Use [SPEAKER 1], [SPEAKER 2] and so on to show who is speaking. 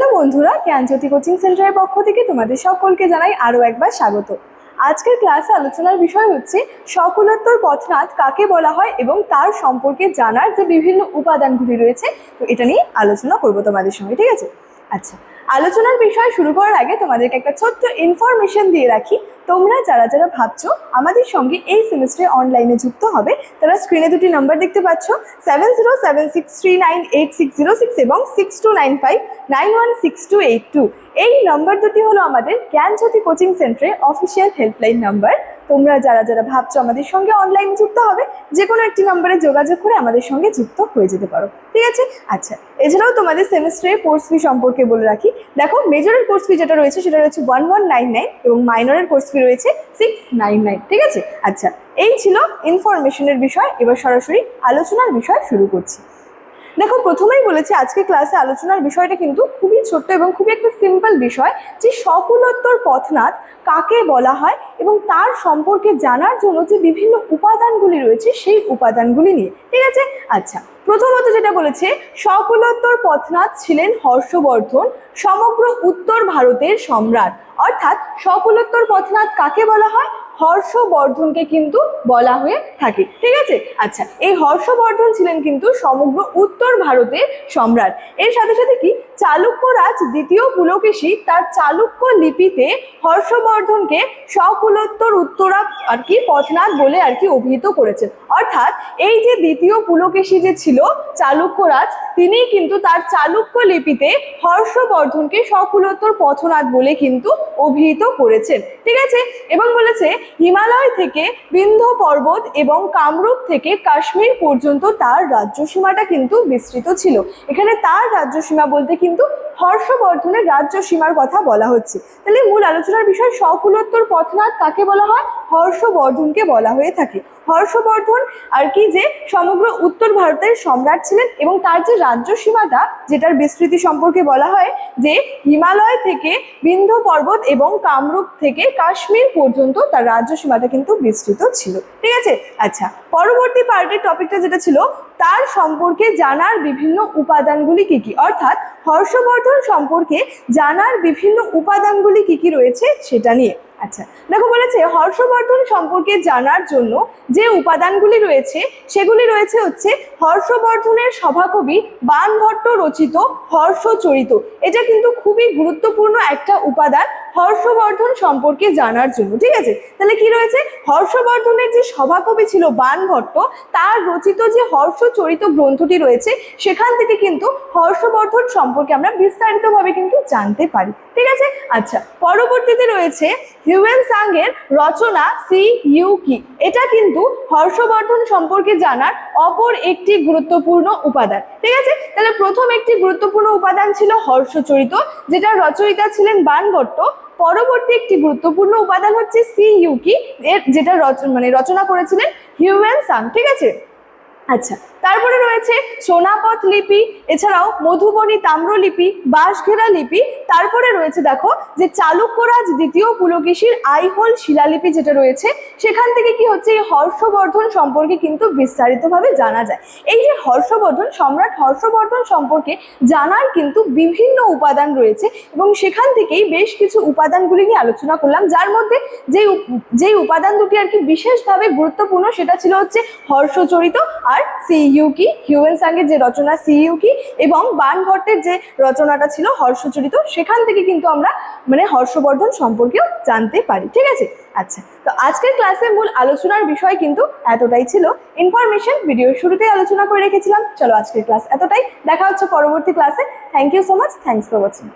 [SPEAKER 1] Hello বন্ধুরা, জ্ঞানজ্যোতি coaching সেন্টারের পক্ষ থেকে তোমাদের সকলকে জানাই আরও একবার স্বাগত। আজকের ক্লাসে আলোচনার বিষয় হচ্ছে সকুলোত্তর পথনাদ কাকে বলা হয় এবং তার সম্পর্কে জানার যে বিভিন্ন উপাদানগুলি রয়েছে, তো এটা নিয়ে আলোচনা করব তোমাদের সঙ্গে। ঠিক আছে? আচ্ছা, আলোচনার বিষয় শুরু করার আগে তোমাদেরকে একটা ছোট্ট ইনফরমেশন দিয়ে রাখি। তোমরা যারা যারা ভাবছো আমাদের সঙ্গে এই সেমিস্টারে অনলাইনে যুক্ত হবে, তারা স্ক্রিনে দুটি নাম্বার দেখতে পাচ্ছ, 7076398606 এবং 6295916282। এই নাম্বার দুটি হলো আমাদের জ্ঞানজ্যোতি কোচিং সেন্টারে অফিসিয়াল হেল্পলাইন নাম্বার। তোমরা যারা যারা ভাবছো আমাদের সঙ্গে অনলাইনে যুক্ত হবে, যে কোনো একটি নাম্বারে যোগাযোগ করে আমাদের সঙ্গে যুক্ত হয়ে যেতে পারো। ঠিক আছে? আচ্ছা, এছাড়াও তোমাদের সেমিস্টারের কোর্স ফি সম্পর্কে বলে রাখি। দেখো, মেজরের কোর্স ফি যেটা রয়েছে সেটা রয়েছে 1199 এবং মাইনরের কোর্স ফি রয়েছে 699। ঠিক আছে? আচ্ছা, এই ছিল ইনফরমেশনের বিষয়। এবার সরাসরি আলোচনার বিষয় শুরু করছি। দেখো, প্রথমেই বলেছি আজকে ক্লাসে আলোচনার বিষয়টা কিন্তু খুবই ছোট্ট এবং খুবই একটা সিম্পল বিষয়, যে সকুলোত্তর পথনাদ কাকে বলা হয় এবং তার সম্পর্কে জানার জন্য যে বিভিন্ন উপাদানগুলি রয়েছে সেই উপাদানগুলি নিয়ে। ঠিক আছে? আচ্ছা, প্রথমত যেটা বলেছে, সকুলোত্তর পথনাদ ছিলেন হর্ষবর্ধন, সমগ্র উত্তর ভারতের সম্রাট। অর্থাৎ সকুলোত্তর পথনাদ কাকে বলা হয়? হর্ষবর্ধনকে কিন্তু বলা হয়ে থাকে। ঠিক আছে? আচ্ছা, এই হর্ষবর্ধন ছিলেন কিন্তু সমগ্র উত্তর ভারতের সম্রাট। এর সাথে সাথে কি, চালুক্যরাজ দ্বিতীয় পুলকেশী তার চালুক্য লিপিতে হর্ষবর্ধনকে সকুলোত্তর উত্তরা পথনাদ বলে অভিহিত করেছেন। অর্থাৎ এই যে দ্বিতীয় পুলকেশী যে ছিল চালুক্যরাজ, তিনি কিন্তু তার চালুক্য লিপিতে হর্ষবর্ধনকে সকুলোত্তর পথনাদ বলে কিন্তু অভিহিত করেছেন। ঠিক আছে? এবং বলেছে হিমালয় থেকে বিন্ধ্য পর্বত এবং কামরূপ থেকে কাশ্মীর পর্যন্ত তার রাজ্যসীমাটা কিন্তু বিস্তৃত ছিল। এখানে তার রাজ্যসীমা বলতে কিন্তু হর্ষবর্ধনের রাজ্যসীমার কথা বলা হচ্ছে। তাহলে মূল আলোচনার বিষয়, সকুলোত্তর পথনাদ কাকে বলা হয়? হর্ষবর্ধনকে বলা হয়ে থাকে। হর্ষবর্ধন যে সমগ্র উত্তর ভারতের সম্রাট ছিলেন এবং তার যে রাজ্যসীমাটা, যেটার বিস্তৃতি সম্পর্কে বলা হয় যে হিমালয় থেকে বিন্ধ্য পর্বত এবং কামরূপ থেকে কাশ্মীর পর্যন্ত তার রাজ্যসীমাটা কিন্তু বিস্তৃত ছিল। ঠিক আছে? আচ্ছা, পরবর্তী পার্টের টপিকটা যেটা ছিল, তার সম্পর্কে জানার বিভিন্ন উপাদানগুলি কি কি, অর্থাৎ হর্ষবর্ধন সম্পর্কে জানার বিভিন্ন উপাদানগুলি কি কি রয়েছে সেটা নিয়ে। আচ্ছা, দেখো, বলেছে হর্ষবর্ধন সম্পর্কে জানার জন্য যে উপাদানগুলি রয়েছে সেগুলি রয়েছে হচ্ছে হর্ষবর্ধনের সভাকবি বাণভট্ট রচিত হর্ষচরিত। এটা কিন্তু খুবই গুরুত্বপূর্ণ একটা উপাদান হর্ষবর্ধন সম্পর্কে জানার জন্য। ঠিক আছে? তাহলে কি রয়েছে, হর্ষবর্ধনের যে সভাকবি ছিল বাণভট্ট, তার রচিত যে হর্ষচরিত গ্রন্থটি রয়েছে, সেখান থেকে কিন্তু হর্ষবর্ধন সম্পর্কে আমরা বিস্তারিতভাবে কিন্তু জানতে পারি। ঠিক আছে? আচ্ছা, পরবর্তীতে রয়েছে হিউয়েনসাংয়ের রচনা সি ইউ কি। এটা কিন্তু হর্ষবর্ধন সম্পর্কে জানার অপর একটি গুরুত্বপূর্ণ উপাদান। ঠিক আছে? তাহলে প্রথম একটি গুরুত্বপূর্ণ উপাদান ছিল হর্ষচরিত, যেটা রচয়িতা ছিলেন বাণভট্ট। পরবর্তী একটি গুরুত্বপূর্ণ উপাদান হচ্ছে সি ইউ কি, যেটা রচনা করেছিলেন হিউয়েনসাং। ঠিক আছে? আচ্ছা, তারপরে রয়েছে সোনাপথ লিপি, এছাড়াও মধুবনী তাম্রলিপি, বাঁশঘেরা লিপি। তারপরে রয়েছে দেখো যে চালুক্যরাজ দ্বিতীয় পুলকেশীর আইহোল শিলালিপি যেটা রয়েছে, সেখান থেকে কি হচ্ছে, এই হর্ষবর্ধন সম্পর্কে কিন্তু বিস্তারিতভাবে জানা যায়। এই যে হর্ষবর্ধন, সম্রাট হর্ষবর্ধন সম্পর্কে জানার কিন্তু বিভিন্ন উপাদান রয়েছে এবং সেখান থেকেই বেশ কিছু উপাদানগুলি নিয়ে আলোচনা করলাম, যার মধ্যে যেই উপাদান দুটি বিশেষভাবে গুরুত্বপূর্ণ সেটা ছিল হচ্ছে হর্ষচরিত আর সি ইউ কি, হিউয়েনসাংয়ের যে রচনা সি ইউ কি এবং বাণভট্টের যে রচনাটা ছিল হর্ষচরিত, সেখান থেকে কিন্তু আমরা হর্ষবর্ধন সম্পর্কেও জানতে পারি। ঠিক আছে? আচ্ছা, তো আজকের ক্লাসে মূল আলোচনার বিষয় কিন্তু এতটাই ছিল। ইনফরমেশন ভিডিওর শুরুতেই আলোচনা করে রেখেছিলাম। চলো, আজকের ক্লাস এতটাই। দেখা হচ্ছে পরবর্তী ক্লাসে। Thank you so much. Thanks for watching.